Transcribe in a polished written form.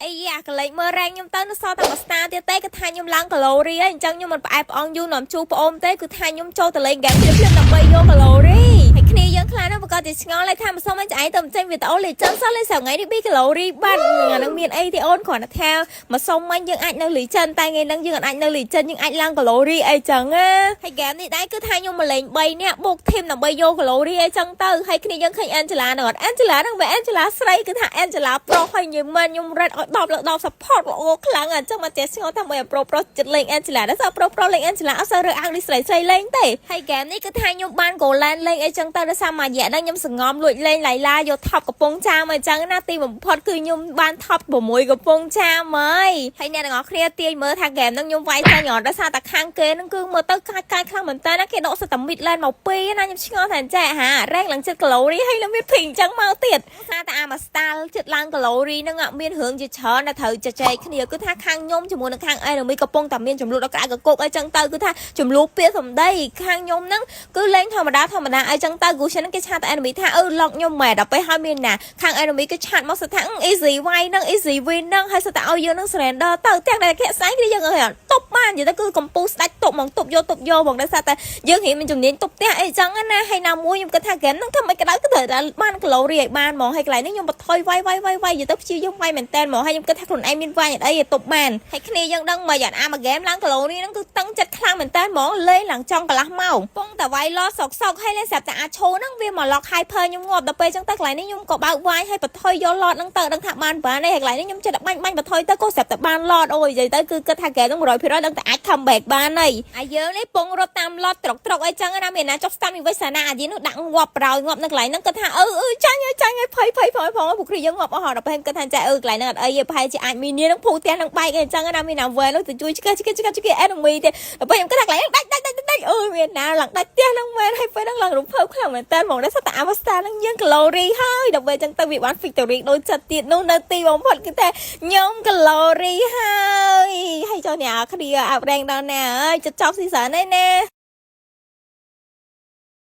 អាកលេចមើលរ៉េងខ្ញុំទៅនៅសល់តែមួយស្តាទៀតទេគឺថាខ្ញុំឡើងកាឡូរីហើយអញ្ចឹងខ្ញុំមិនផ្អែផ្អងយូរនាំជួប្អូនទេគឺថាខ្ញុំចូលទៅលេងហ្គេមភ្លាមៗដើម្បីយកកាឡូរីហើយគ្នាយើងខ្លះនោះប្រកាសជាឆ្ងល់ហើយថាមិនសុំឲ្យចៃទៅចេញវីដេអូលេងចឹងសោះលេងសថ្ងៃនេះ2កាឡូរីបាត់អានឹងមានអីទេអូនគ្រាន់តែថាមកសុំមិញយើងអាចនៅលេងចឹងតែថ្ងៃហ្នឹងយើងអាចនៅលេងចឹងយើងអាចឡើងកាឡូរីអីចឹងណាហើយហ្គេមនេះដែរគឺថាខ្ញុំមកលេង3នាក់បុកធីមដើម្បីយកកាឡូរីអីចឹងទៅហើយគ្នាយើងឃើញ Angela នឹងអត់ Angela នឹងវា Angela ស្រីគឺថា Angela ប្រុសហើយនិយាយមែនខ្ញុំរត់ឲ្យ10លើ10 support ល្អខ្លាំងអញ្ចឹងមកចេះស្ងល់ថាមួយប្រុសចិត្តលេង Angela ដែរសោះប្រុសលេង Angela អត់សូវរើអាំងនេះស្រីលេងទេហើយហ្គេមនេះគឺថាខ្ញុំបាន Golan លេងអីចឹងទៅដោយសារមួយរយៈហ្នឹងខ្ញុំសង្ងំលួចលេងឡៃឡាយក top កំពង់ចាមអញ្ចឹងណាទីបំផុតគឺខ្ញុំបាន top 6កំពង់ចាមហើយអ្នកទាំងអស់គ្នាទាញមើលថាហ្គេមហ្នឹងខ្ញុំវាយចាញ់អត់ដោយសារតែខាងគេហ្នឹងគឺមើលទៅកាយខ្លាំងមែនតើណាគេដកសិតតែ mid lane មកពីណាខ្ញុំឆ្ងល់ថាចេះហារ៉េងឡើងចិត្តកាឡូរីហើយឡើងមានភីអញ្ចឹងមកទៀតថាតែអាមក style ចិត្តឡើងកាឡូរីហ្នឹងមានរឿងជាច្រើនដែលត្រូវជជែកគ្នាគឺថាខាងខ្ញុំជាមួយនឹងខាង enemy កំពុងតែមានចំនួនដល់ក្រៅកកុកអីចឹងទៅគឺថាចំនួនពាក្យសម្ដីខាងខ្ញុំហ្នឹងគឺលេងធម្មតាអីចឹងទៅគូရှင်ហ្នឹងគេឆាតតែ enemy ថាឡុកខ្ញុំមែនដល់ពេលហើយមានណាខាង enemy គេឆាតមកសិថា easy way ហ្នឹង easy win ហ្នឹងហើយសិតតែឲ្យយើងហ្នឹង surrender ទៅទាំងដែលគេស្អីគឺយើងអត់តុបបាននិយាយទៅគឺកំពុះស្ដាច់តុបហ្មងតុបយកហ្មងដោយសារតែយើងរៀនមានជំនាញតុបផ្ទះអីចឹងណាហើយណាមួយខ្ញុំគិតថា game ហ្នឹងធ្វើមិនក្តៅគឺត្រូវតែបានកាឡូរីឲ្យបានហ្មងហើយកន្លែងនេះខ្ញុំបថយវាយនិយាយទៅព្យាយាមវាយមែនតើហ្មងហើយខ្ញុំគិតថាខ្លួនឯងមានវាយអីឲ្យតុបបានហើយគ្នាយើងដឹងមកយ៉ាងអាមួយ game ឡើងកាឡូរីហ្នឹងគឺតឹងចិត្តខ្លាំងមែនតើហ្មងលេងឡើងចង់កន្លះម៉ោងពងតែវាយលោសកហើយលេងស្រាប់តែអាចឈោហ្នឹងវាមក lock hyper ខ្ញុំងាប់ដល់ពេលចឹងទៅកន្លែងនេះខ្ញុំក៏បើកវាយហើយបថយយកឡតហ្នឹងទៅដឹងថាបានហើយកន្លែងនេះខ្ញុំចិត្តបាញ់បថយទៅក៏ស្រាប់តែបានឡតអូយនិយាយទៅគឺគិតថា game ហ្នឹង 100% ដឹងតែអាច comeback បានហើយហើយយើងនេះពងរត់តាមឡតត្រុកអីចឹងណាមានណាចុះស្តាន់វិវិសាណាអាយនោះដាក់ងាប់ប្រោយងាប់នៅកន្លែងហ្នឹងគិតថាចាញ់ហើយភ័យផងពួកគ្រីយើងងាប់អស់ដល់ពេលគិតថាចាកន្លែងហ្នឹងអត់អីទេប្រហែលជាអាចមាននឹងភូផ្ទះនឹងបែកអីចឹងណាមានណាវែនោះទៅជួយឆ្កេះ enemy ទេដល់ពេលខ្ញុំគិតថាកន្លែងហ្នឹងដាច់មានណាឡើងដាច់ផ្ទះហ្នឹងមែនហើយពេលហ្នឹងឡើងរំភើបខ្លាំងមែនតើហ្មងដែរសត្វតែអវស្តាហ្នឹងយើងកាឡូរីហើយដល់ពេលចឹងទៅវាបាន victory ដូចចិត្តទៀតនោះនៅទីបំផុតគឺតែខ្ញុំកាឡូរីហើយចុះអ្នកគ្នាអាប់រែងដល់ណាអើយចិត្តចប់ season ហ្នឹងណា